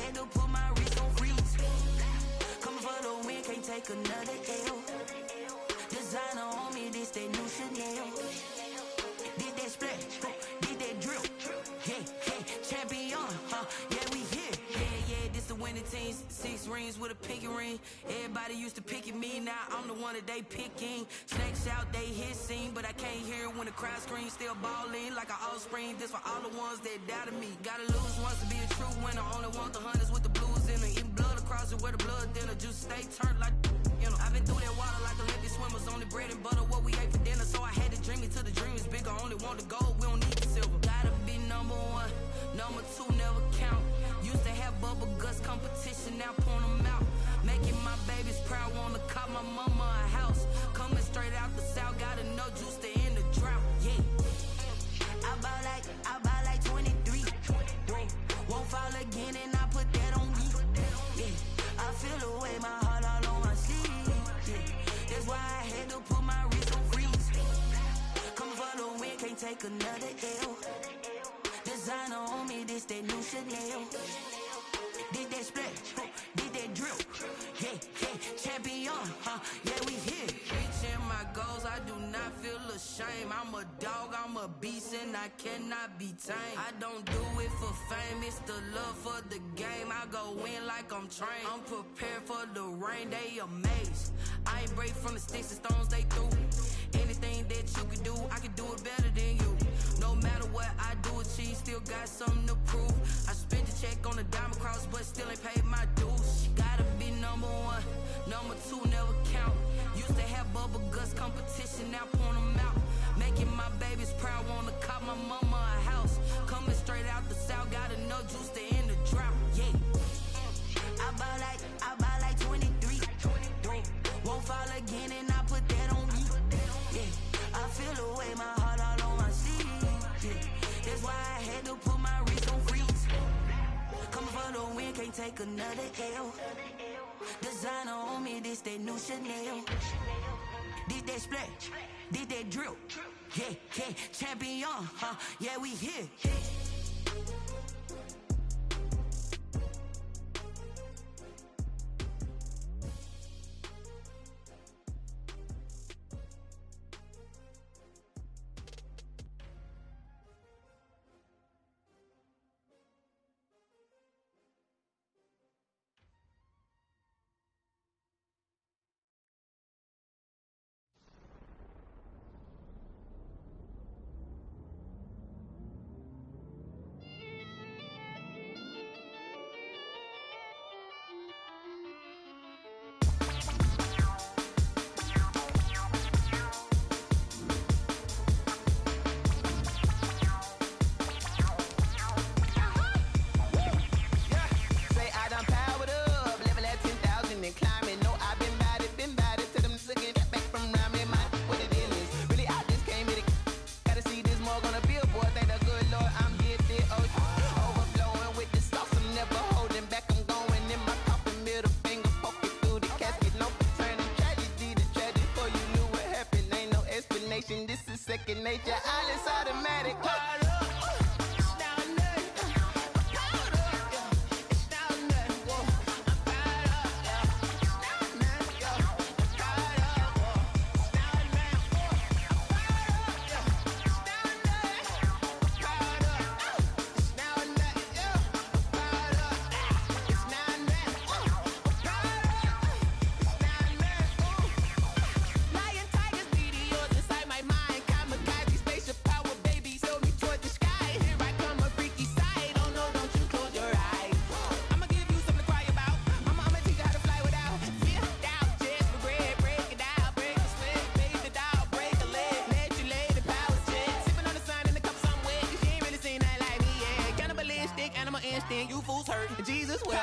had to put my wrist on freeze. Coming for the win, can't take another L. Designer on me, this that new Chanel. Did that splash, did that drill. Yeah, champion, yeah, we here. Yeah, this the winning team. 6 rings with a pinky ring. Everybody used to pick at me, now I'm the one that they picking. Snakes out, they hit scene, but I can't hear it when the crowd screams. Still balling like an offspring. This for all the ones that doubted me. Gotta lose once to be a true winner. Only want the hunters with the blues in it. Eating blood across it where the blood dinner. Juice stay turned like, you know. I've been through that water like Olympic swimmers. Only bread and butter, what we ate for dinner. So I had to dream it till the dream is bigger. Only want the gold, we don't need the silver. Gotta be number 1, number 2 never count. Used to have bubble guts competition, now point them out. Making my babies proud, wanna cop my mama a house. Coming straight out the south, gotta know juice to end the drought. Yeah, I buy like 23. Whoa, won't fall again and I put that on me. Yeah, I feel the way, my heart all on my sleeve. Yeah, that's why I had to put my wrist on freeze. Coming for the win, can't take another L. Designer on me, this that new Chanel. Did that splash, did that drill. Yeah, champion, yeah, we here. Reaching my goals, I do not feel ashamed. I'm a dog, I'm a beast, and I cannot be tamed. I don't do it for fame, it's the love for the game. I go in like I'm trained. I'm prepared for the rain, they amazed. I ain't break from the sticks and stones they threw. Anything that you can do, I can do it better than you. No matter what I do, achieve, still got something to prove. I spent the check on the diamond cross, but still ain't paid my dues. Gotta be number 1, number 2 never count. Used to have bubble guts competition, now point them out. Making my babies proud, wanna cop my mama a house. Coming straight out the south, gotta know juice to end the drought. Yeah, I buy like 23. Won't fall again and I put that on me. Yeah, I feel the way, my heart all on my sleeve. Yeah, that's why I had to put my wrist on freeze. Coming for the win, can't take another L. Designer on me, this that new Chanel. Did that splash, did that drill. Yeah, champion, yeah, we here. This is second nature, all is automatic. You fools hurt, Jesus well.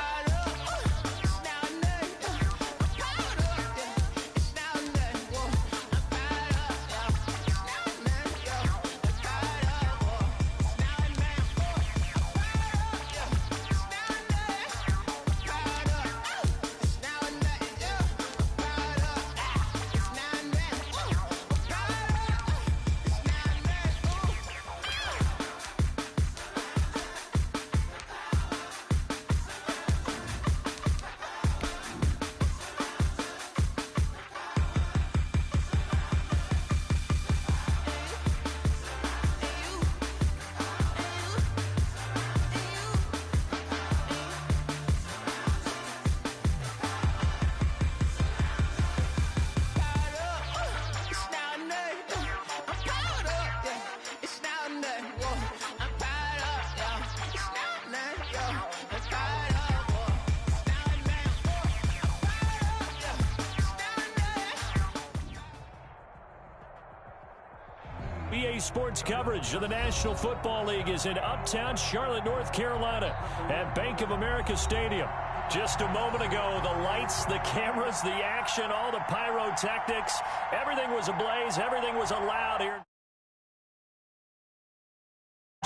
EA Sports coverage of the National Football League is in uptown Charlotte, North Carolina at Bank of America Stadium. Just a moment ago, the lights, the cameras, the action, all the pyrotechnics, everything was ablaze, everything was allowed here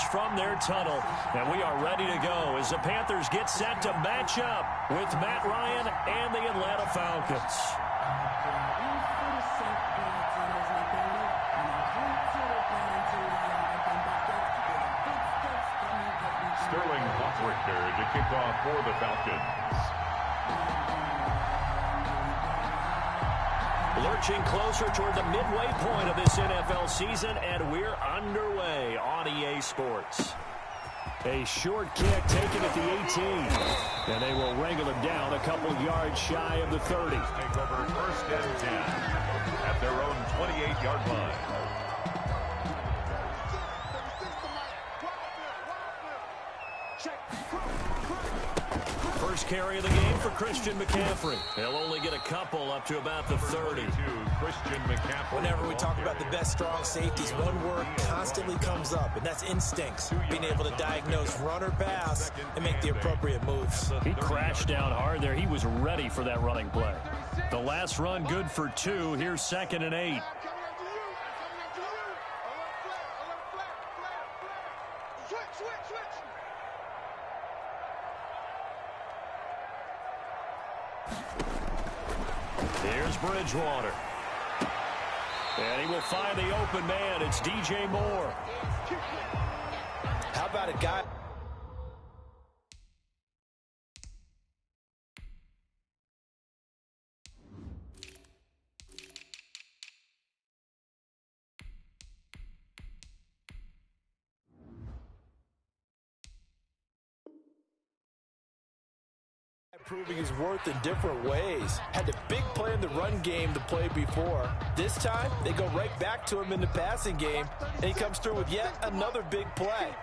from their tunnel. And we are ready to go as the Panthers get set to match up with Matt Ryan and the Atlanta Falcons. Sterling Hawkwrichter to kick off for the Falcons. Lurching closer toward the midway point of this NFL season, and we're underway on EA Sports. A short kick taken at the 18, and they will wrangle him down a couple yards shy of the 30. Take over first and 10 at their own 28-yard line. First carry of the game for Christian McCaffrey. He'll only get a couple up to about the 30. Christian McCaffrey. Whenever we talk about the best strong safeties, one word constantly comes up, and that's instincts. Being able to diagnose run or pass and make the appropriate moves. He crashed down hard there. He was ready for that running play. The last run good for 2. Here's 2nd and 8. Here's Bridgewater. And he will find the open man. It's DJ Moore. How about a guy? Proving his worth in different ways. Had a big play in the run game the play before. This time, they go right back to him in the passing game, and he comes through with yet another big play.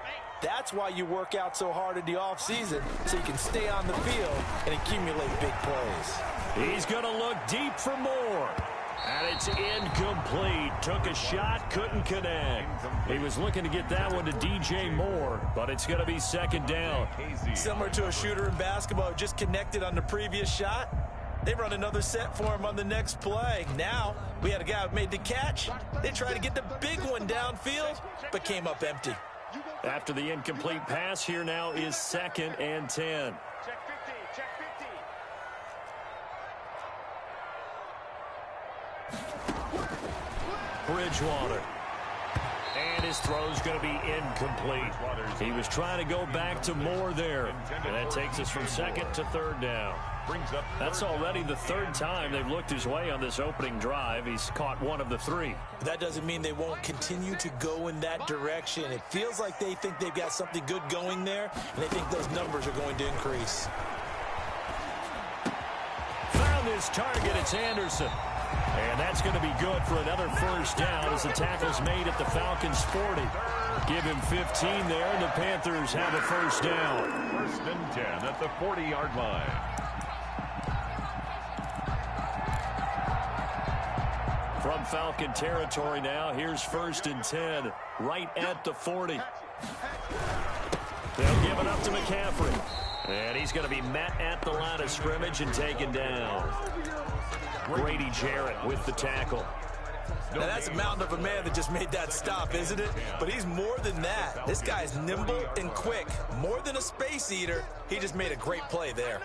That's why you work out so hard in the offseason, so you can stay on the field and accumulate big plays. He's going to look deep for more. And it's incomplete. Took a shot, couldn't connect. He was looking to get that one to DJ Moore, but it's going to be 2nd down. Similar to a shooter in basketball who just connected on the previous shot. They run another set for him on the next play. Now, we had a guy who made the catch. They tried to get the big one downfield, but came up empty. After the incomplete pass, here now is 2nd and 10. Bridgewater. And his throw's going to be incomplete. He was trying to go back to Moore there. And that takes us from 2nd to 3rd down. That's already the 3rd time they've looked his way on this opening drive. He's caught 1 of the 3. But that doesn't mean they won't continue to go in that direction. It feels like they think they've got something good going there, and they think those numbers are going to increase. Found his target. It's Anderson. And that's going to be good for another 1st down as the tackle's made at the Falcons' 40. Give him 15 there, and the Panthers have a 1st down. 1st and 10 at the 40-yard line. From Falcon territory now, here's 1st and 10, right at the 40. They'll give it up to McCaffrey. And he's going to be met at the line of scrimmage and taken down. Grady Jarrett with the tackle. Now, that's a mountain of a man that just made that stop, isn't it? But he's more than that. This guy's nimble and quick. More than a space eater, he just made a great play there.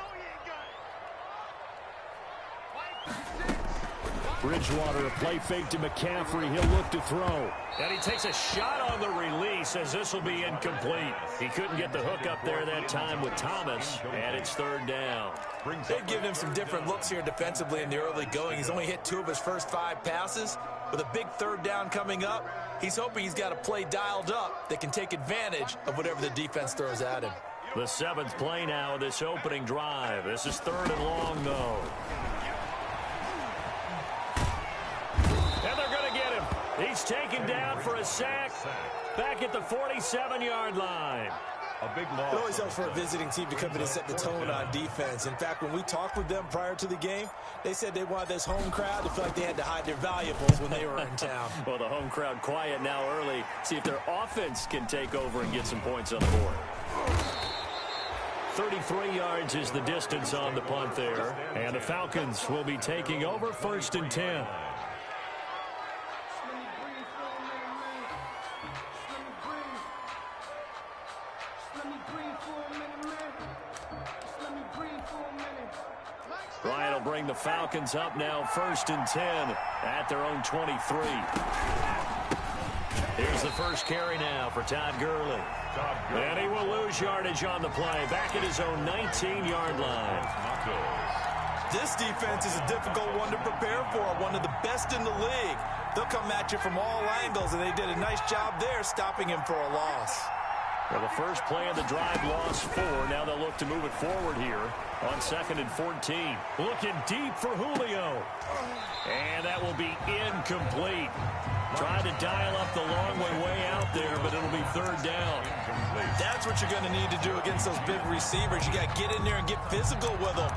Bridgewater, a play fake to McCaffrey. He'll look to throw. And he takes a shot on the release as this will be incomplete. He couldn't get the hook up there that time with Thomas, and it's 3rd down. They've given him some different looks here defensively in the early going. He's only hit 2 of his first 5 passes. With a big 3rd down coming up, he's hoping he's got a play dialed up that can take advantage of whatever the defense throws at him. The 7th play now of this opening drive. This is 3rd and long, though. And they're going to get him. He's taken down for a sack back at the 47-yard line. A big loss. It always helps for a visiting team to come in and set the tone on defense. In fact, when we talked with them prior to the game, they said they wanted this home crowd to feel like they had to hide their valuables when they were in town. Well, the home crowd quiet now early. See if their offense can take over and get some points on the board. 33 yards is the distance on the punt there. And the Falcons will be taking over 1st and 10. Ryan will bring the Falcons up now 1st and 10 at their own 23. Here's the first carry now for Todd Gurley. And he will lose yardage on the play, back at his own 19-yard line. This defense is a difficult one to prepare for, one of the best in the league. They'll come at you from all angles, and they did a nice job there stopping him for a loss. Well, the first play of the drive lost 4. Now they'll look to move it forward here on 2nd and 14. Looking deep for Julio. And that will be incomplete. Trying to dial up the long way out there, but it'll be 3rd down. That's what you're going to need to do against those big receivers. You got to get in there and get physical with them.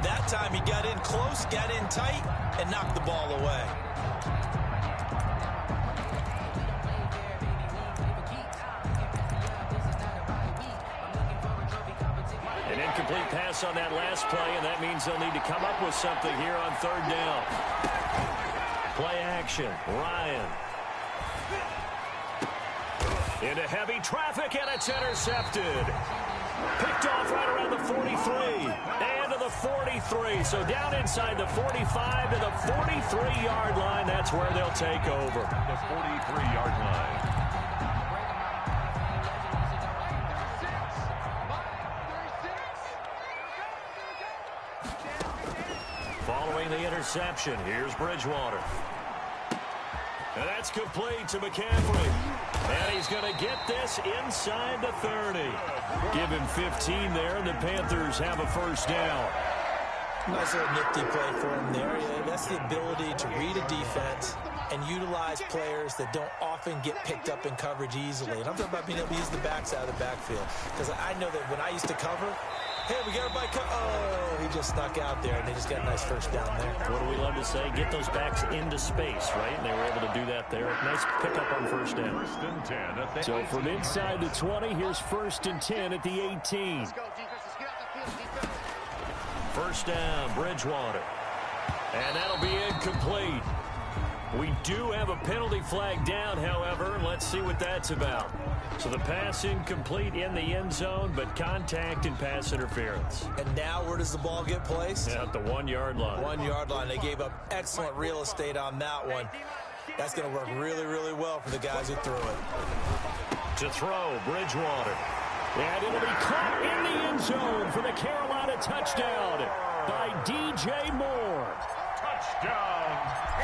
That time he got in close, got in tight, and knocked the ball away. An incomplete pass on that last play, and that means they'll need to come up with something here on 3rd down. Play action, Ryan. Into heavy traffic, and it's intercepted. Picked off right around the 43 and to the 43. So down inside the 45 to the 43-yard line. That's where they'll take over. The 43-yard line. Following the interception, here's Bridgewater. And that's complete to McCaffrey. And he's going to get this inside the 30. Give him 15 there, and the Panthers have a 1st down. Nice little nifty play for him there. Yeah, that's the ability to read a defense and utilize players that don't often get picked up in coverage easily. And I'm talking about being able to use the backside of the backfield. Because I know that when I used to cover, hey, we got everybody oh, he just snuck out there, and they just got a nice 1st down there. What do we love to say? Get those backs into space, right? And they were able to do that there. Nice pickup on 1st down. 1st and 10. So from inside the 20, here's 1st and 10 at the 18. 1st down, Bridgewater. And that'll be incomplete. We do have a penalty flag down, however. Let's see what that's about. So the pass incomplete in the end zone, but contact and pass interference. And now where does the ball get placed? Yeah, at the 1-yard line. 1-yard line. They gave up excellent real estate on that one. That's going to work really, really well for the guys who threw it. To throw, Bridgewater. And it'll be caught in the end zone for the Carolina touchdown by DJ Moore. Touchdown.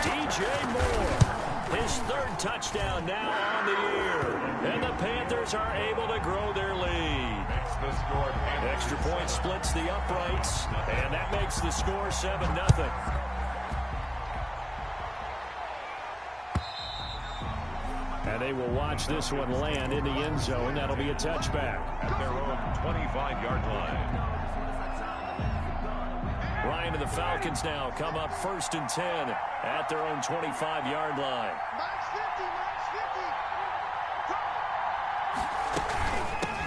DJ Moore, his 3rd touchdown now on the year. And the Panthers are able to grow their lead. Makes the score. Extra point splits the uprights, and that makes the score 7-0. And they will watch this one land in the end zone. That'll be a touchback. At their own 25-yard line. Ryan and the Falcons now come up 1st and 10 at their own 25-yard line.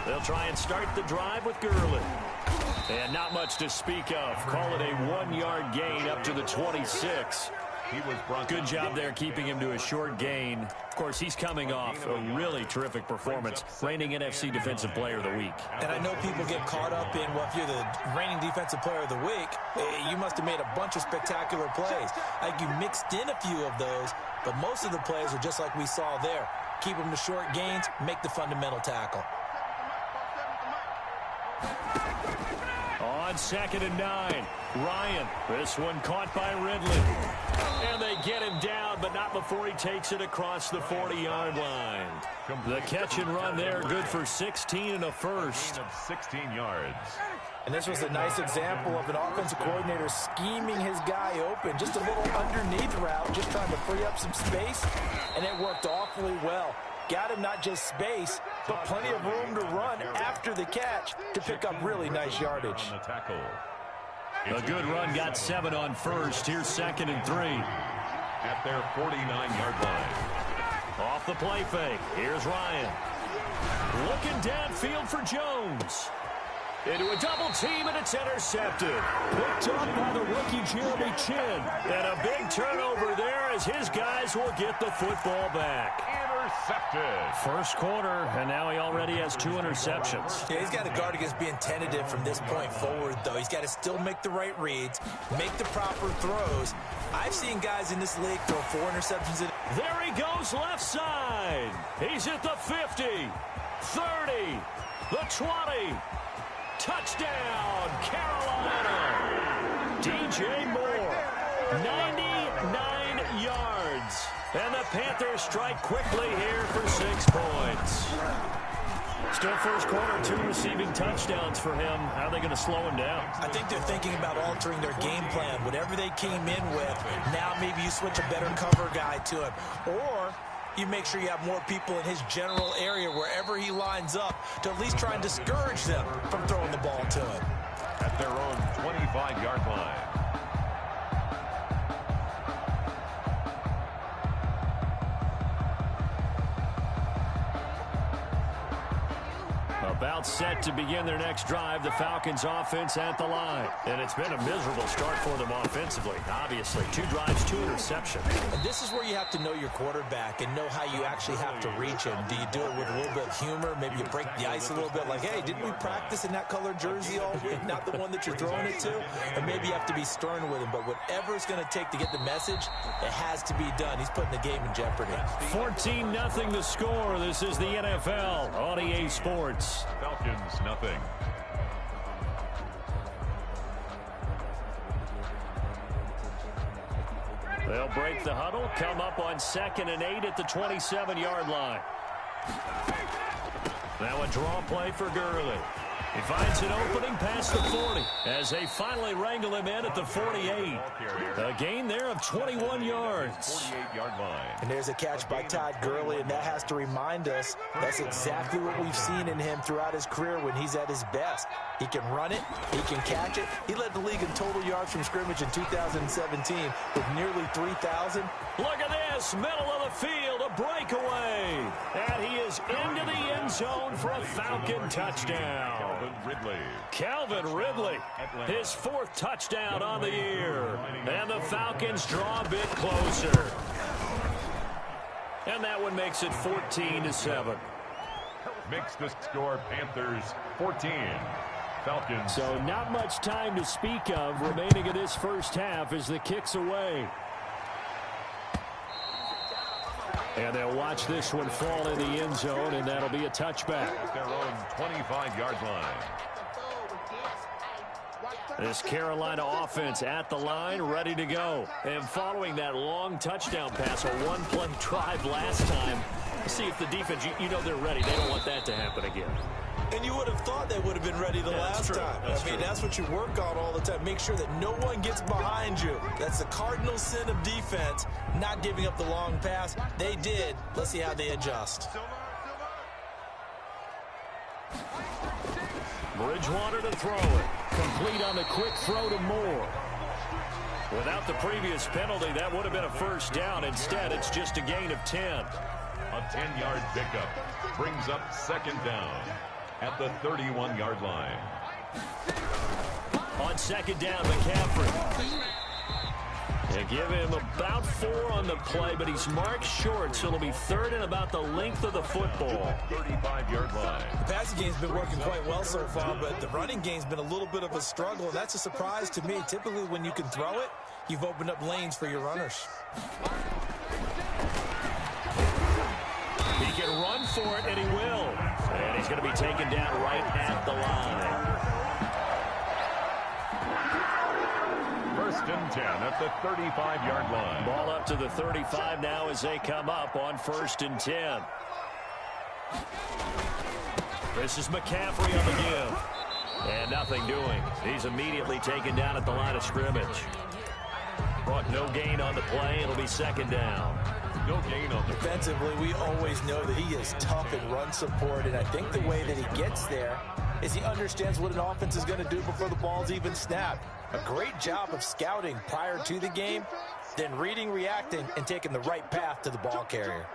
They'll try and start the drive with Gurley. And not much to speak of. Call it a 1-yard gain up to the 26. Good job there keeping him to a short gain. Of course, he's coming off a really terrific performance, reigning NFC Defensive Player of the Week. And I know people get caught up in, well, if you're the reigning Defensive Player of the Week, you must have made a bunch of spectacular plays. Like you mixed in a few of those, but most of the plays are just like we saw there. Keep them to short gains, make the fundamental tackle. On 2nd and 9, Ryan. This one caught by Ridley. And they get him down, but not before he takes it across the 40-yard line. The catch and run there, good for 16 and a 1st. 16 yards. And this was a nice example of an offensive coordinator scheming his guy open. Just a little underneath route, just trying to free up some space, and it worked awfully well. got him not just space, but plenty of room to run after the catch to pick up really nice yardage. A good run got 7 on first. Here's 2nd and 3. At their 49-yard line. Off the play fake. Here's Ryan. Looking downfield for Jones. Into a double team, and it's intercepted. Picked up by the rookie Jeremy Chin. And a big turnover there as his guys will get the football back. Intercepted. First quarter, and now he already has 2 interceptions. Yeah, he's got to guard against being tentative from this point forward, though. He's got to still make the right reads, make the proper throws. I've seen guys in this league throw 4 interceptions in. There he goes left side. He's at the 50, 30, the 20. Touchdown, Carolina. DJ Moore, 99 yards. And the Panthers strike quickly here for 6 points. Still first quarter, 2 receiving touchdowns for him. How are they going to slow him down? I think they're thinking about altering their game plan. Whatever they came in with, now maybe you switch a better cover guy to him. Or you make sure you have more people in his general area wherever he lines up to at least try and discourage them from throwing the ball to him. At their own 25-yard line. About set to begin their next drive, the Falcons offense at the line. And it's been a miserable start for them offensively. Obviously, 2 drives, 2 interceptions. And this is where you have to know your quarterback and know how you actually have to reach him. Do you do it with a little bit of humor? Maybe you break the ice a little bit like, hey, didn't we practice in that colored jersey all week? Not the one that you're throwing it to? Or maybe you have to be stern with him. But whatever it's going to take to get the message, it has to be done. He's putting the game in jeopardy. 14-0 the score. This is the NFL on EA Sports. Falcons, nothing. They'll break the huddle, come up on 2nd and 8 at the 27-yard line. Now a draw play for Gurley. He finds an opening past the 40 as they finally wrangle him in at the 48. A gain there of 21 yards. 48-yard line. And there's a catch by Todd Gurley, and that has to remind us that's exactly what we've seen in him throughout his career when he's at his best. He can run it. He can catch it. He led the league in total yards from scrimmage in 2017 with nearly 3,000. Look at this, middle of the field, a breakaway. And he is into the end zone for a Falcon touchdown. Calvin Ridley, his 4th touchdown on the year. And the Falcons draw a bit closer. And that one makes it 14-7. Makes the score Panthers 14. Falcons. So not much time to speak of remaining in this first half as the kick's away. And they'll watch this one fall in the end zone, and that'll be a touchback. At their own 25-yard line. This Carolina offense at the line, ready to go. And following that long touchdown pass, a 1-play drive last time, see if the defense, you know they're ready. They don't want that to happen again. And you would have thought they would have been ready the last time. That's what you work on all the time. Make sure that no one gets behind you. That's the cardinal sin of defense, not giving up the long pass. They did. Let's see how they adjust. Bridgewater to throw it. Complete on the quick throw to Moore. Without the previous penalty, that would have been a first down. Instead, it's just a gain of 10. A 10-yard pickup brings up 2nd down at the 31-yard line. On 2nd down, McCaffrey. They give him about 4 on the play, but he's marked short, so it'll be 3rd and about the length of the football. 35-yard line. The passing game's been working quite well so far, but the running game's been a little bit of a struggle, and that's a surprise to me. Typically, when you can throw it, you've opened up lanes for your runners. He can run for it, and he will. And he's going to be taken down right at the line. 1st and 10 at the 35-yard line. Ball up to the 35 now as they come up on 1st and 10. This is McCaffrey on the give. And nothing doing. He's immediately taken down at the line of scrimmage. Brought no gain on the play. It'll be 2nd down. No gain on the defensively. We always know that he is tough in run support, and I think the way that he gets there is he understands what an offense is going to do before the ball's even snapped. A great job of scouting prior to the game, then reading, reacting, and taking the right path to the ball carrier.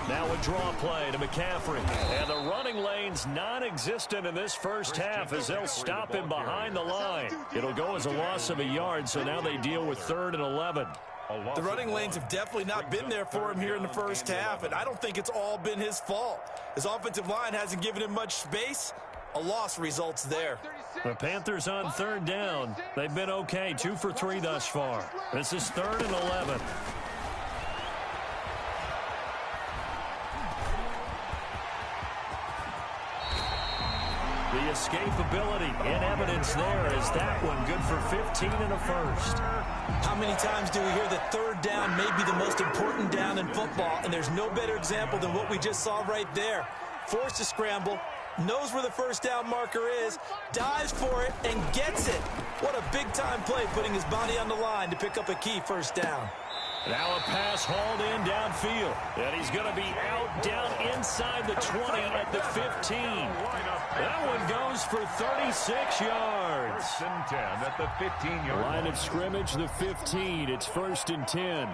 Now a draw play to McCaffrey. And the running lane's non-existent in this first half as they'll stop him behind the line. It'll go as a loss of a yard, so now they deal with 3rd and 11. The running lanes have definitely not been there for him here in the first half, and I don't think it's all been his fault. His offensive line hasn't given him much space. A loss results there. The Panthers on 3rd down. They've been okay, 2 for 3 thus far. This is 3rd and 11. The escapability in evidence there is that one good for 15 and a first. How many times do we hear that 3rd down may be the most important down in football, and there's no better example than what we just saw right there. Forced to scramble, knows where the first down marker is, dives for it, and gets it. What a big-time play, putting his body on the line to pick up a key first down. Now a pass hauled in downfield. And he's going to be out down inside the 20 at the 15. That one goes for 36 yards. 1st and 10 at the 15-yard line of scrimmage, the 15. It's 1st and 10.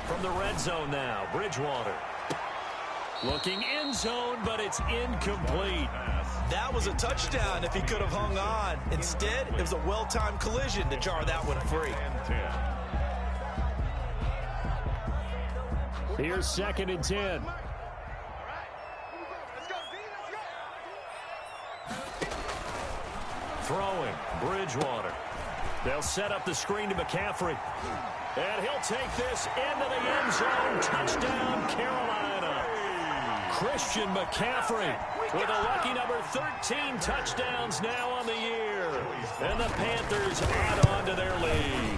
From the red zone now, Bridgewater. Looking end zone, but it's incomplete. That was a touchdown if he could have hung on. Instead, it was a well-timed collision to jar that one free. Here's 2nd and 10. Throwing, Bridgewater. They'll set up the screen to McCaffrey. And he'll take this into the end zone. Touchdown, Carolina. Christian McCaffrey with a lucky number 13 touchdowns now on the year. And the Panthers add on to their lead.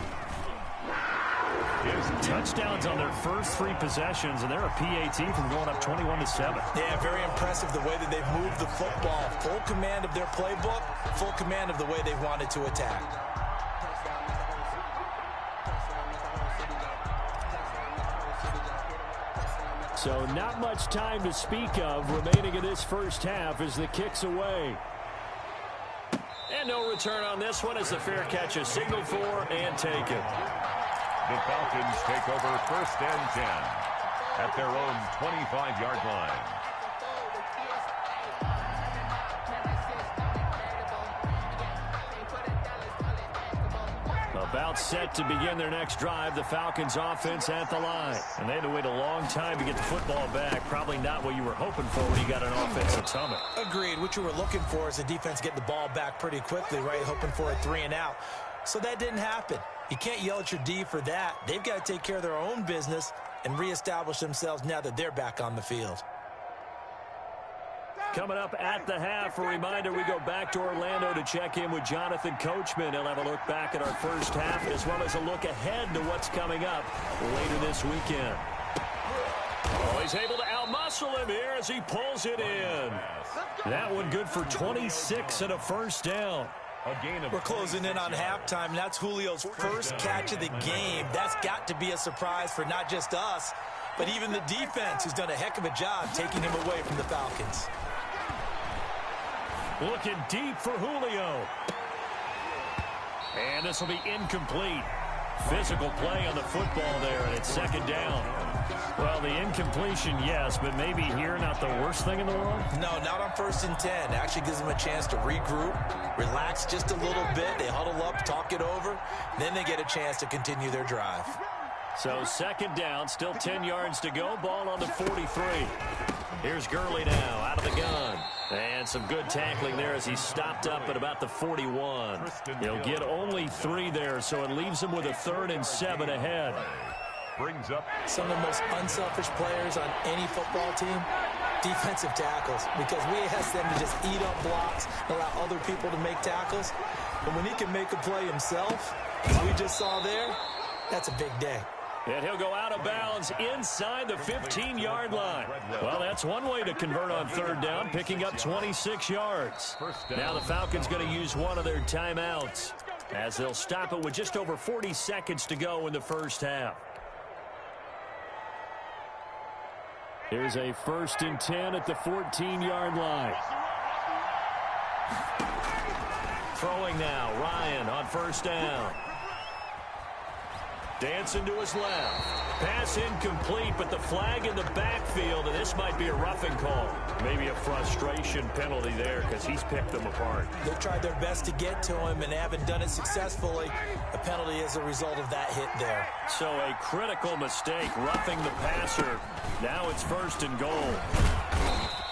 Touchdowns on their first 3 possessions, and they're a PAT from going up 21-7. Yeah, very impressive the way that they've moved the football. Full command of their playbook, full command of the way they've wanted to attack. So not much time to speak of remaining in this first half as the kick's away. And no return on this one as the fair catch is signaled for and taken. The Falcons take over 1st and 10 at their own 25-yard line. About set to begin their next drive, the Falcons offense at the line. And they had to wait a long time to get the football back. Probably not what you were hoping for when you got an offensive summit. Agreed. What you were looking for is the defense getting the ball back pretty quickly, right? Hoping for a 3 and out. So that didn't happen. You can't yell at your D for that. They've got to take care of their own business and reestablish themselves now that they're back on the field. Coming up at the half, a reminder, we go back to Orlando to check in with Jonathan Coachman. He'll have a look back at our first half as well as a look ahead to what's coming up later this weekend. Oh, he's able to outmuscle him here as he pulls it in. That one good for 26 and a first down. We're closing in on halftime. That's Julio's first catch of the game. That's got to be a surprise for not just us, but even the defense, who's done a heck of a job taking him away from the Falcons. Looking deep for Julio. And this will be incomplete. Physical play on the football there, and it's 2nd down. Well, the incompletion, yes, but maybe here not the worst thing in the world? No, not on 1st and 10. It actually gives them a chance to regroup, relax just a little bit. They huddle up, talk it over, then they get a chance to continue their drive. So 2nd down, still 10 yards to go. Ball on the 43. Here's Gurley now out of the gun. And some good tackling there as he stopped up at about the 41. He'll get only 3 there, so it leaves him with a 3rd and 7 ahead. Brings up some of the most unselfish players on any football team, defensive tackles, because we ask them to just eat up blocks, allow other people to make tackles. But when he can make a play himself, as we just saw there, that's a big day. And he'll go out of bounds inside the 15-yard line. Well, that's one way to convert on 3rd down, picking up 26 yards. Now the Falcons going to use one of their timeouts. as they'll stop it with just over 40 seconds to go in the first half. Here's a 1st and 10 at the 14-yard line. Throwing now, Ryan on 1st down. Dancing to his left. Pass incomplete, but the flag in the backfield, and this might be a roughing call. Maybe a frustration penalty there because he's picked them apart. They tried their best to get to him and haven't done it successfully. A penalty is a result of that hit there. So a critical mistake, roughing the passer. Now it's 1st and goal.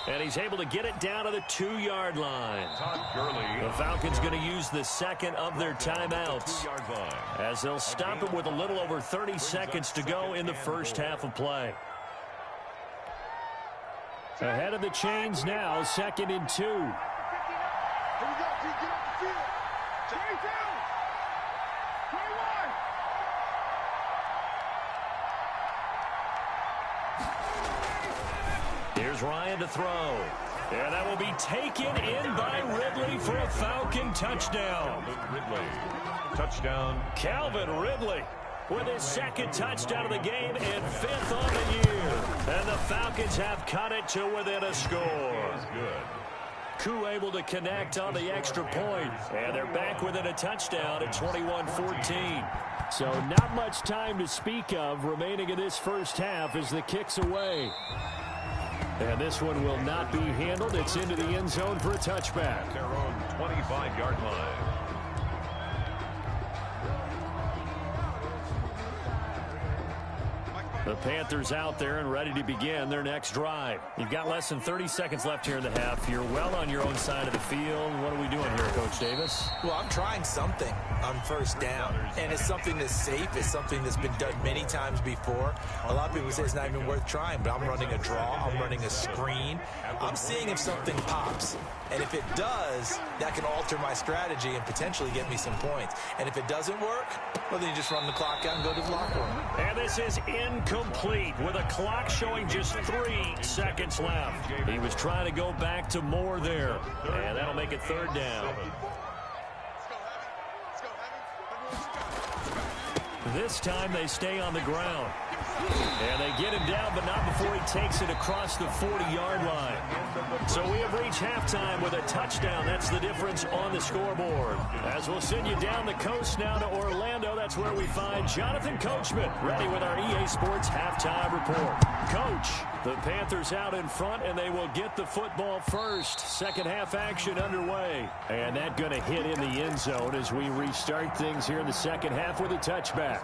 And he's able to get it down to the 2-yard line. The Falcons going to use the second of their timeouts as they'll stop it with a little over 30 seconds to go in the first half of play. Ahead of the chains now, 2nd and 2. Here we go, G, get up the field. 22, 21. Here's Ryan to throw. And that will be taken in by Ridley for a Falcon touchdown. Touchdown. Calvin Ridley with his 2nd touchdown of the game and 5th on the year. And the Falcons have cut it to within a score. Koo able to connect on the extra point. And they're back within a touchdown at 21-14. So not much time to speak of remaining in this first half as the kick's away. And this one will not be handled. It's into the end zone for a touchback. Their own 25-yard line. The Panthers out there and ready to begin their next drive. You've got less than 30 seconds left here in the half. You're well on your own side of the field. What are we doing here, Coach Davis? Well, I'm trying something on 1st down, and it's something that's safe. It's something that's been done many times before. A lot of people say it's not even worth trying, but I'm running a draw. I'm running a screen. I'm seeing if something pops, and if it does, that can alter my strategy and potentially get me some points. And if it doesn't work, well, then you just run the clock out and go to the locker room. And this is incomplete with a clock showing just 3 seconds left. He was trying to go back to more there, and that'll make it 3rd down. This time they stay on the ground. And they get him down, but not before he takes it across the 40-yard line. So we have reached halftime with a touchdown. That's the difference on the scoreboard. As we'll send you down the coast now to Orlando, that's where we find Jonathan Coachman, ready with our EA Sports halftime report. Coach, the Panthers out in front, and they will get the football first. Second half action underway. And that going to hit in the end zone as we restart things here in the second half with a touchback.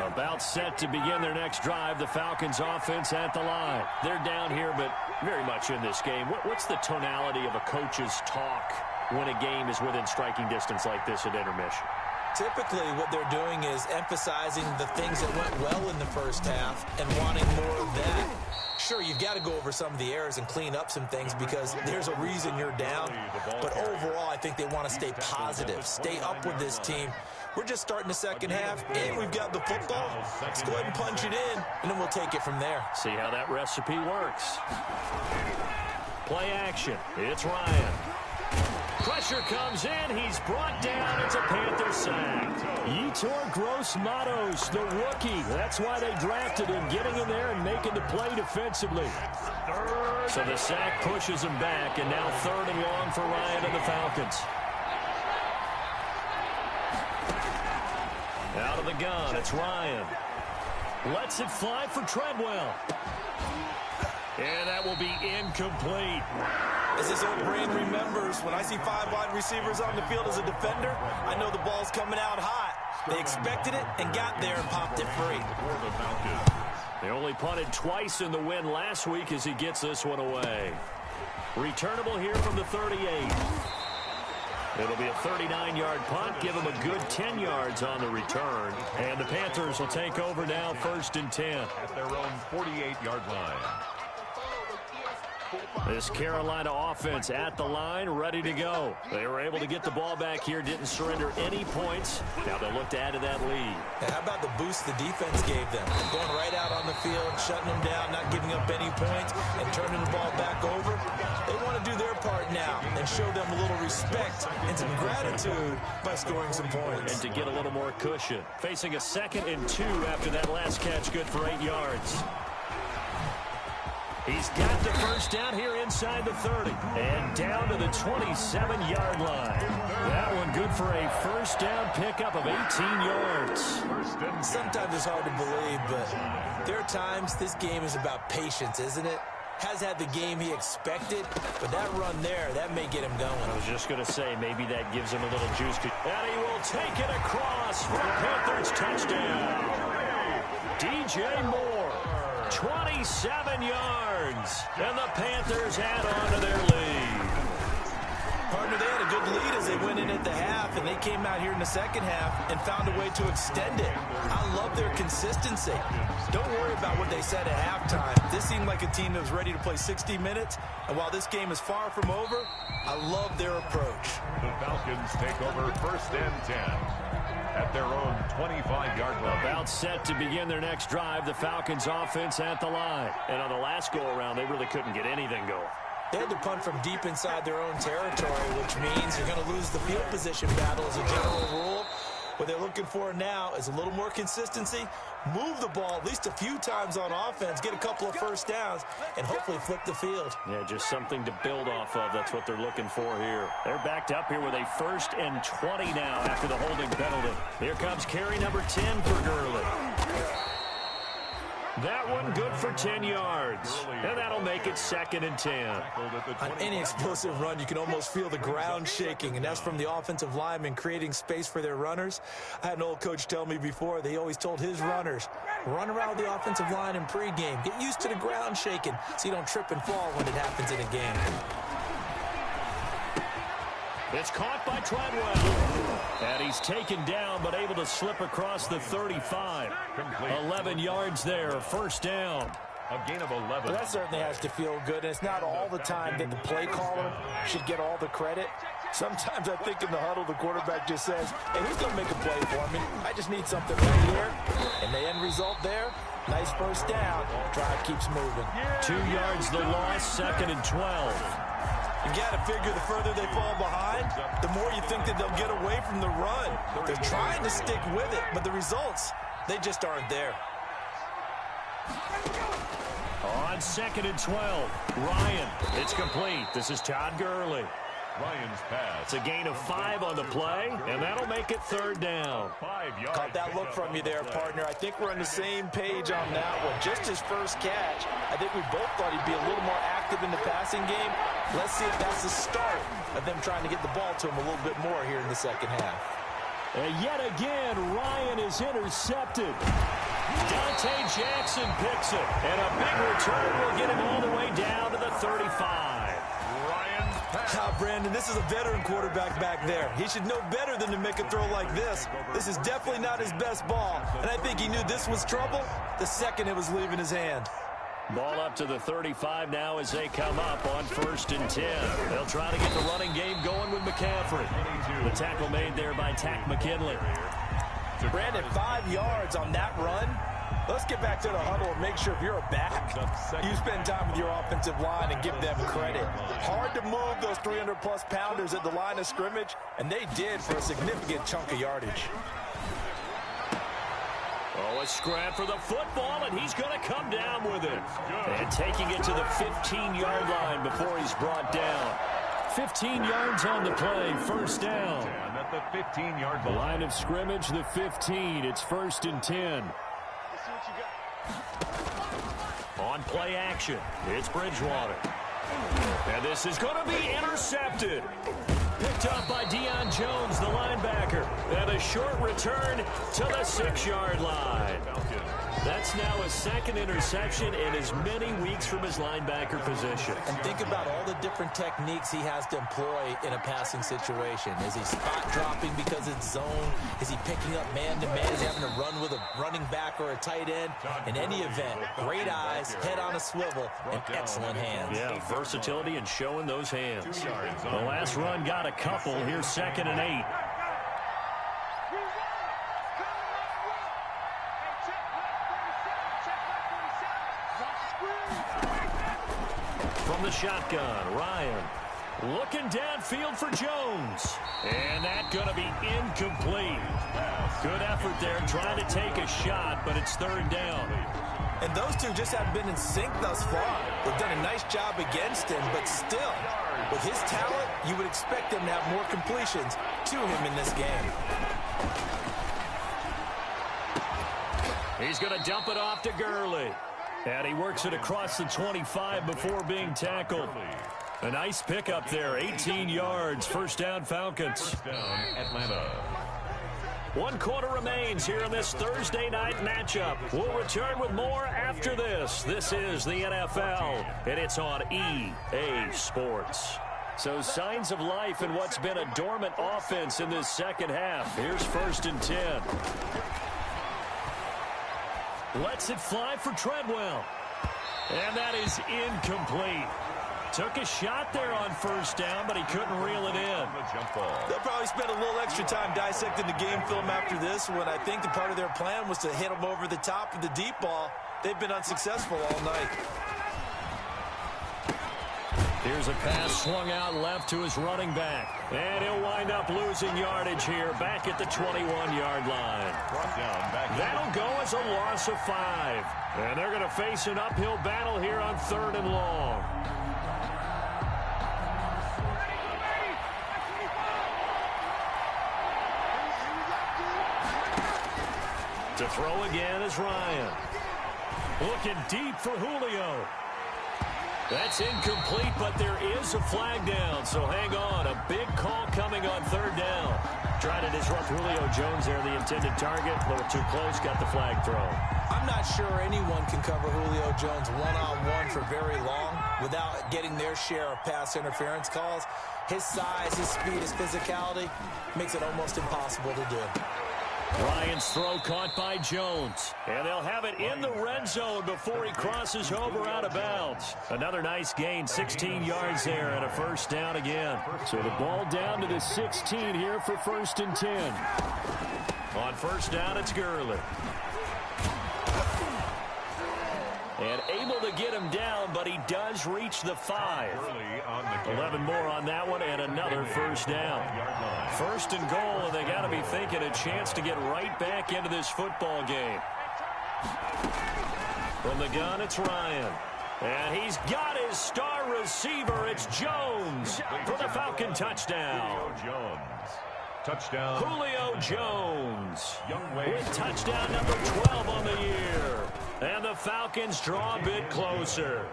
About set to begin their next drive, the Falcons offense at the line. They're down here, but very much in this game. What's the tonality of a coach's talk when a game is within striking distance like this at intermission? Typically, what they're doing is emphasizing the things that went well in the first half and wanting more of that. Sure, you've got to go over some of the errors and clean up some things because there's a reason you're down. But overall, I think they want to stay positive, stay up with this team. We're just starting the second half, and we've got the football. Let's go ahead and punch it in, and then we'll take it from there. See how that recipe works. Play action. It's Ryan. Pressure comes in. He's brought down. It's a Panther sack. Yetur Gross-Matos, the rookie. That's why they drafted him, getting in there and making the play defensively. So the sack pushes him back, and now 3rd and long for Ryan and the Falcons. Out of the gun, it's Ryan. Lets it fly for Treadwell. And that will be incomplete. As his old brain remembers, when I see 5 wide receivers on the field as a defender, I know the ball's coming out hot. They expected it and got there and popped it free. They only punted twice in the win last week as he gets this one away. Returnable here from the 38. It'll be a 39-yard punt, give him a good 10 yards on the return. And the Panthers will take over now, 1st and 10. At their own 48-yard line. This Carolina offense at the line, ready to go. They were able to get the ball back here, didn't surrender any points. Now they'll look to add to that lead. And how about the boost the defense gave them? Going right out on the field, shutting them down, not giving up any points, and turning the ball back over. They want to do their part now and show them a little respect and some gratitude by scoring some points. And to get a little more cushion. Facing a 2nd and 2 after that last catch, good for 8 yards. He's got the first down here inside the 30. And down to the 27-yard line. That one good for a first down pickup of 18 yards. Sometimes it's hard to believe, but there are times this game is about patience, isn't it? Has had the game he expected, but that run there, that may get him going. I was just going to say, maybe that gives him a little juice. And he will take it across for the Panthers touchdown. DJ Moore, 27 yards, and the Panthers add on to their lead. Partner, they had a good lead as they went in at the half, and they came out here in the second half and found a way to extend it. I love their consistency. Don't worry about what they said at halftime. This seemed like a team that was ready to play 60 minutes, and while this game is far from over, I love their approach. The Falcons take over 1st and 10 at their own 25-yard line. About set to begin their next drive, the Falcons offense at the line. And on the last go-around, they really couldn't get anything going. They had to punt from deep inside their own territory, which means you're going to lose the field position battle as a general rule. What they're looking for now is a little more consistency, move the ball at least a few times on offense, get a couple of first downs, and hopefully flip the field. Yeah, just something to build off of. That's what they're looking for here. They're backed up here with a 1st and 20 now after the holding penalty. Here comes carry number 10 for Gurley. That one good for 10 yards. And that'll make it 2nd and 10. On any explosive run, you can almost feel the ground shaking, and that's from the offensive linemen creating space for their runners. I had an old coach tell me before, they always told his runners, run around the offensive line in pregame. Get used to the ground shaking so you don't trip and fall when it happens in a game. It's caught by Treadwell. And he's taken down, but able to slip across the 35. 11 yards there, 1st down. A gain of 11. Well, that certainly has to feel good. And it's not all the time that the play caller should get all the credit. Sometimes I think in the huddle, the quarterback just says, hey, who's going to make a play for me? I just need something right here. And the end result there, nice first down. Drive keeps moving. 2 yards the loss, 2nd and 12. You got to figure the further they fall behind, the more you think that they'll get away from the run. They're trying to stick with it, but the results, they just aren't there. On 2nd and 12, Ryan. It's complete. This is Todd Gurley. Ryan's pass. It's a gain of 5 on the play, and that'll make it 3rd down. 5 yards. Caught that look from you there, partner. I think we're on the same page on that one. Just his first catch, I think we both thought he'd be a little more active in the passing game. Let's see if that's the start of them trying to get the ball to him a little bit more here in the second half. And yet again, Ryan is intercepted. Dante Jackson picks it, and a big return will get him all the way down to the 35. Brandon, this is a veteran quarterback back there. He should know better than to make a throw like this. This is definitely not his best ball, and I think he knew this was trouble the second it was leaving his hand. Ball up to the 35 now as they come up on 1st and 10. They'll try to get the running game going with McCaffrey. The tackle made there by Tack McKinley. Brandon, 5 yards on that run. Let's get back to the huddle and make sure if you're a back, you spend time with your offensive line and give them credit. Hard to move those 300-plus pounders at the line of scrimmage, and they did for a significant chunk of yardage. Oh, a scrap for the football, and he's going to come down with it. And taking it to the 15-yard line before he's brought down. 15 yards on the play, 1st down. And at the 15-yard line. Line of scrimmage, the 15. It's 1st and 10. On play action, it's Bridgewater. And this is going to be intercepted. Picked up by Deion Jones, the linebacker. And a short return to the 6-yard line. That's now a 2nd interception in as many weeks from his linebacker position. And think about all the different techniques he has to employ in a passing situation. Is he spot dropping because it's zone? Is he picking up man-to-man? Is he having to run with a running back or a tight end. In any event, great eyes, head on a swivel, and excellent hands. Yeah, versatility and showing those hands. The last run got a couple. Here's 2nd and 8. From the shotgun, Ryan looking downfield for Jones. And that's going to be incomplete. Good effort there trying to take a shot, but it's 3rd down. And those two just haven't been in sync thus far. They've done a nice job against him, but still, with his talent, you would expect him to have more completions to him in this game. He's going to dump it off to Gurley. And he works it across the 25 before being tackled. A nice pickup there, 18 yards, 1st down Falcons. 1st down Atlanta. 1 quarter remains here in this Thursday night matchup. We'll return with more after this. This is the NFL, and it's on EA Sports. So signs of life in what's been a dormant offense in this second half. Here's 1st and 10. Lets it fly for Treadwell. And that is incomplete. Took a shot there on 1st down, but he couldn't reel it in. They'll probably spend a little extra time dissecting the game film after this when I think the part of their plan was to hit him over the top of the deep ball. They've been unsuccessful all night. Here's a pass swung out left to his running back. And he'll wind up losing yardage here back at the 21-yard line. That'll go as a loss of 5. And they're going to face an uphill battle here on 3rd and long. To throw again is Ryan. Looking deep for Julio. That's incomplete, but there is a flag down, so hang on. A big call coming on 3rd down. Trying to disrupt Julio Jones there, the intended target. A little too close, got the flag thrown. I'm not sure anyone can cover Julio Jones one-on-one for very long without getting their share of pass interference calls. His size, his speed, his physicality makes it almost impossible to do. Ryan's throw caught by Jones. And they'll have it in the red zone before he crosses over out of bounds. Another nice gain, 16 yards there and a 1st down again. So the ball down to the 16 here for 1st and 10. On 1st down, it's Gurley. And able to get him down, but he does reach the 5. 11 more on that one, and another 1st down. 1st and goal, and they got to be thinking a chance to get right back into this football game. From the gun, it's Ryan. And he's got his star receiver. It's Jones for the Falcon touchdown. Touchdown. Julio Jones with touchdown number 12 on the year. And the Falcons draw a bit closer.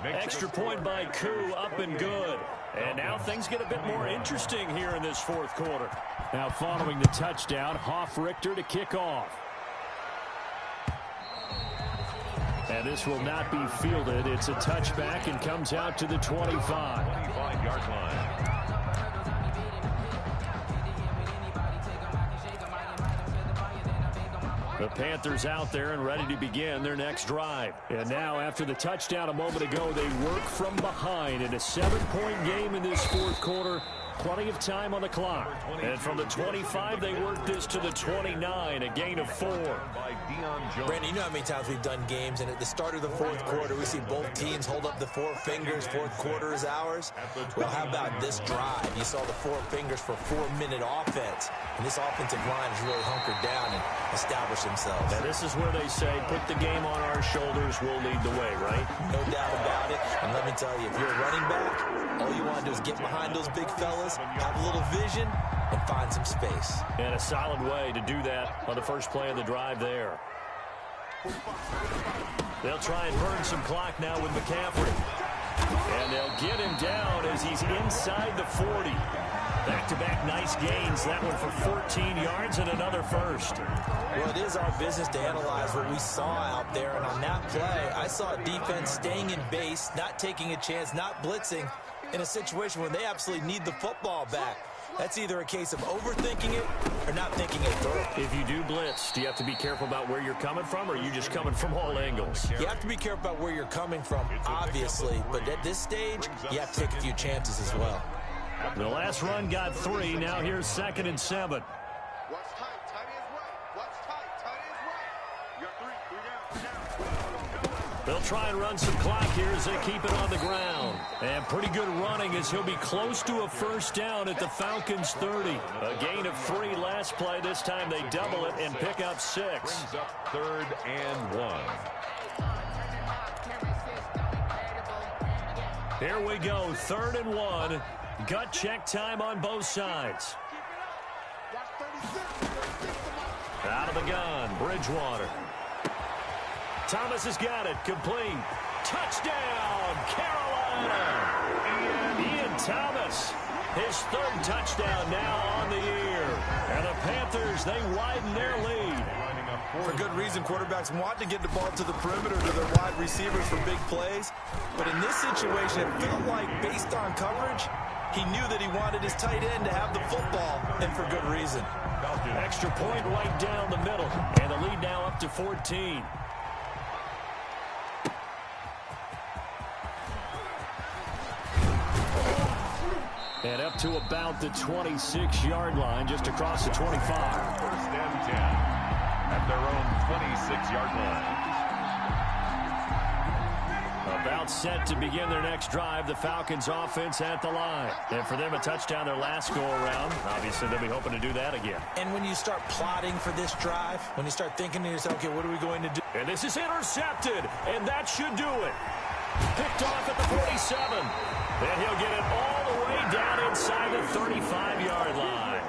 Extra point by Koo, up and good. And now things get a bit more interesting here in this 4th quarter. Now following the touchdown, Hoff-Richter to kick off. And this will not be fielded. It's a touchback and comes out to the 25. 25-yard line. The Panthers out there and ready to begin their next drive. And now, after the touchdown a moment ago, they work from behind in a 7-point game in this 4th quarter. Plenty of time on the clock. And from the 25, they work this to the 29, a gain of 4. Brandon, you know how many times we've done games, and at the start of the 4th quarter, we see both teams hold up the 4 fingers, 4th quarter is ours. Well, how about this drive? You saw the 4 fingers for 4-minute offense, and this offensive line has really hunkered down and established themselves. And this is where they say, put the game on our shoulders, we'll lead the way, right? No doubt about it, and let me tell you, if you're a running back, all you want to do is get behind those big fellas, have a little vision, and find some space. And a solid way to do that on the first play of the drive there. They'll try and burn some clock now with McCaffrey. And they'll get him down as he's inside the 40. Back-to-back nice gains. That one for 14 yards and another 1st. Well, it is our business to analyze what we saw out there. And on that play, I saw defense staying in base, not taking a chance, not blitzing in a situation where they absolutely need the football back. That's either a case of overthinking it or not thinking it through. If you do blitz, do you have to be careful about where you're coming from, or are you just coming from all angles? You have to be careful about where you're coming from, obviously, but at this stage, you have to take a few chances as well. The last run got 3. Now here's 2nd and 7. Watch tight. Tight ends right. Watch tight. Tight ends right. You got 3. 3 down. They'll try and run some clock here as they keep it on the ground. And pretty good running as he'll be close to a first down at the Falcons' 30. A gain of 3 last play. This time they double it and pick up 6. Brings up 3rd and 1. Here we go, 3rd and 1. Gut check time on both sides. Out of the gun, Bridgewater. Thomas has got it, complete. Touchdown, Carolina! Ian Thomas, his 3rd touchdown now on the year. And the Panthers, they widen their lead. For good reason, quarterbacks want to get the ball to the perimeter to their wide receivers for big plays. But in this situation, it felt like, based on coverage, he knew that he wanted his tight end to have the football, and for good reason. Extra point right down the middle, and the lead now up to 14. And up to about the 26-yard line, just across the 25. 1st and 10 at their own 26-yard line. About set to begin their next drive, the Falcons offense at the line. And for them, a touchdown their last go-around. Obviously, they'll be hoping to do that again. And when you start plotting for this drive, when you start thinking to yourself, okay, what are we going to do? And this is intercepted, and that should do it. Picked off at the 47. And he'll get it all the way down inside the 35-yard line.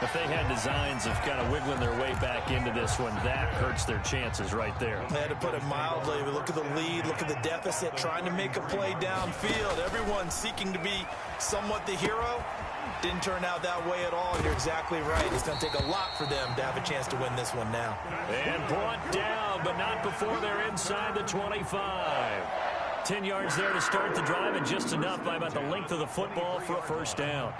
If they had designs of kind of wiggling their way back into this one, that hurts their chances right there. They had to put it mildly. Look at the lead, look at the deficit, trying to make a play downfield. Everyone seeking to be somewhat the hero. Didn't turn out that way at all. You're exactly right. It's going to take a lot for them to have a chance to win this one now. And brought down, but not before they're inside the 25. 10 yards there to start the drive, and just enough by about the length of the football for a first down.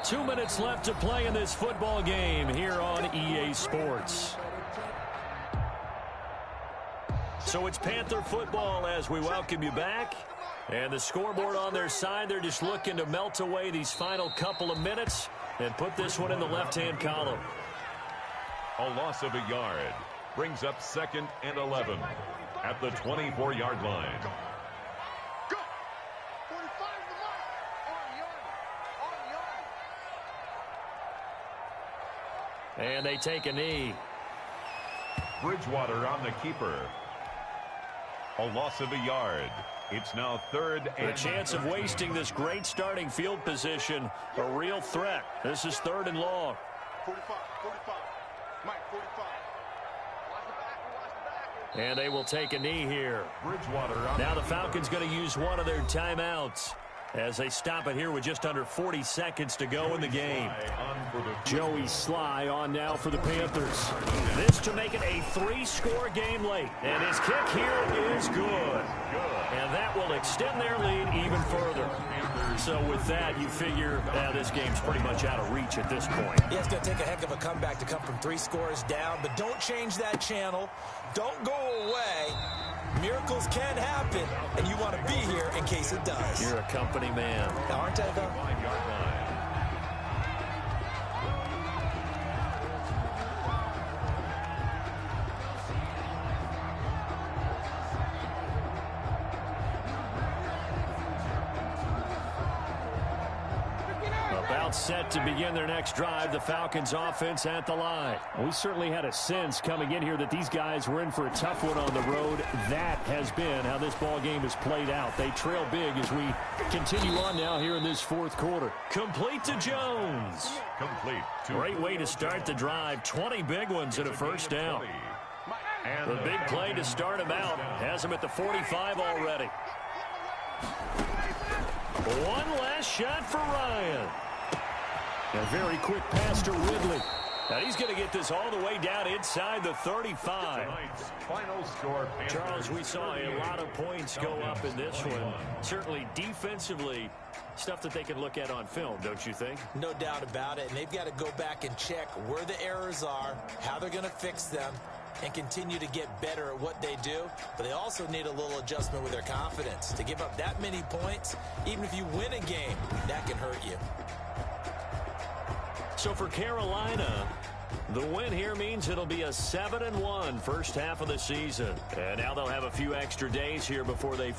2 minutes left to play in this football game here on EA Sports. So it's Panther football as we welcome you back. And the scoreboard on their side, they're just looking to melt away these final couple of minutes and put this one in the left-hand column. A loss of a yard brings up 2nd and 11 at the 24-yard line. Go! 45 to the line. On the yard. And they take a knee. Bridgewater on the keeper. A loss of a yard. It's now 3rd and The chance of wasting this great starting field position, a real threat. This is 3rd and long. 45. Mike, 45. Watch the back. And they will take a knee here. Bridgewater on Now the Falcons going to use one of their timeouts as they stop it here with just under 40 seconds to go in the game. Joey Sly on now for the Panthers. This to make it a 3-score game late. And his kick here is good. And that will extend their lead even further. So with that, you figure this game's pretty much out of reach at this point. Yeah, it's going to take a heck of a comeback to come from 3 scores down, but don't change that channel. Don't go away. Miracles can happen, and you want to be here in case it does. You're a company man. Aren't I, though? 5-yard line. About set to begin their next drive, the Falcons offense at the line. We certainly had a sense coming in here that these guys were in for a tough one on the road. That has been how this ball game has played out. They trail big as we continue on now here in this 4th quarter. Complete to Jones. Complete. Great way to start the drive. 20 big ones and a first down. And The big play to start him out has him at the 45 already. One last shot for Ryan. A very quick pass to Ridley. And he's going to get this all the way down inside the 35. Tonight's final score, Panthers, Charles, we saw a lot of points go up in this one. Certainly defensively, stuff that they can look at on film, don't you think? No doubt about it. And they've got to go back and check where the errors are, how they're going to fix them, and continue to get better at what they do. But they also need a little adjustment with their confidence. To give up that many points, even if you win a game, that can hurt you. So for Carolina, the win here means it'll be a 7-1 first half of the season. And now they'll have a few extra days here before they...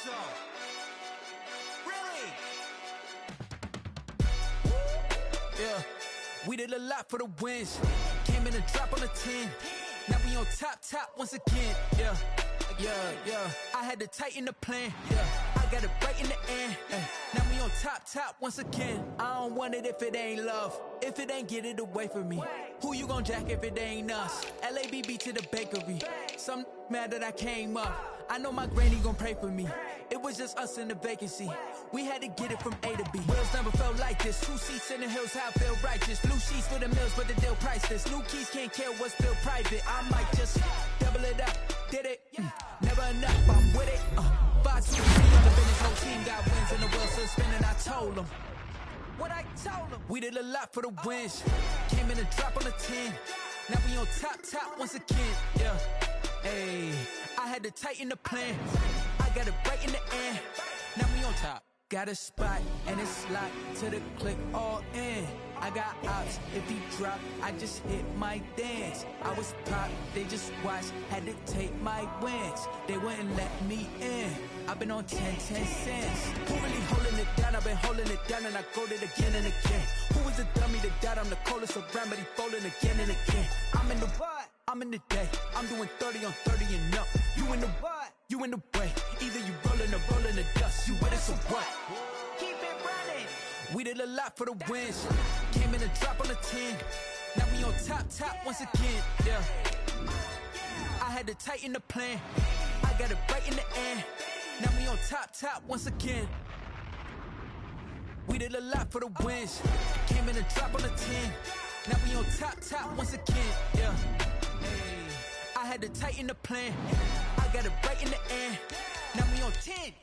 so. Really? Yeah, we did a lot for the wins. Came in a drop on the 10. Now we on top once again. Yeah. I had to tighten the plan. Yeah, I got it right in the end. Now we on top once again. I don't want it if it ain't love. If it ain't, get it away from me. Who you gon' jack if it ain't us? LABB to the bakery. Some mad that I came up. I know my granny gon' pray for me. It was just us in the vacancy. We had to get it from A to B. Wheels never felt like this. 2 seats in the hills, how I feel righteous. Blue sheets for the mills, but the deal priceless. New keys can't care what's still private. I might just double it up. Did it? Never enough, I'm with it. 5, 2, 3 on the business. Whole team got wins and the wheels still spinning. I told them what I told them. We did a lot for the wins. Came in a drop on the 10. Now we on top once again. Yeah. Hey, I had to tighten the plan. I got it right in the end. Now we on top. Got a spot and it's locked to the click all in. I got ops, if he drop, I just hit my dance. I was pop, they just watched, had to take my wins. They wouldn't let me in. I've been on 10 cents. Who really holding it down? I've been holding it down and I go it again and again. Who was the dummy that died? I'm the coldest around, but he folding again and again. I'm in the what? I'm in the day. I'm doing 30 on 30 and up. You in the what? You in the way. Either you rolling or rolling the dust. You with us or what? Keep it running. We did a lot for the wins. Came in a drop on the 10. Now we on top once again. Yeah. I had to tighten the plan. I got it right in the end. Now we on top once again. We did a lot for the wins. Came in a drop on the 10. Now we on top once again. Yeah. Hey, I had to tighten the plan. I got it right in the end. Now we on 10.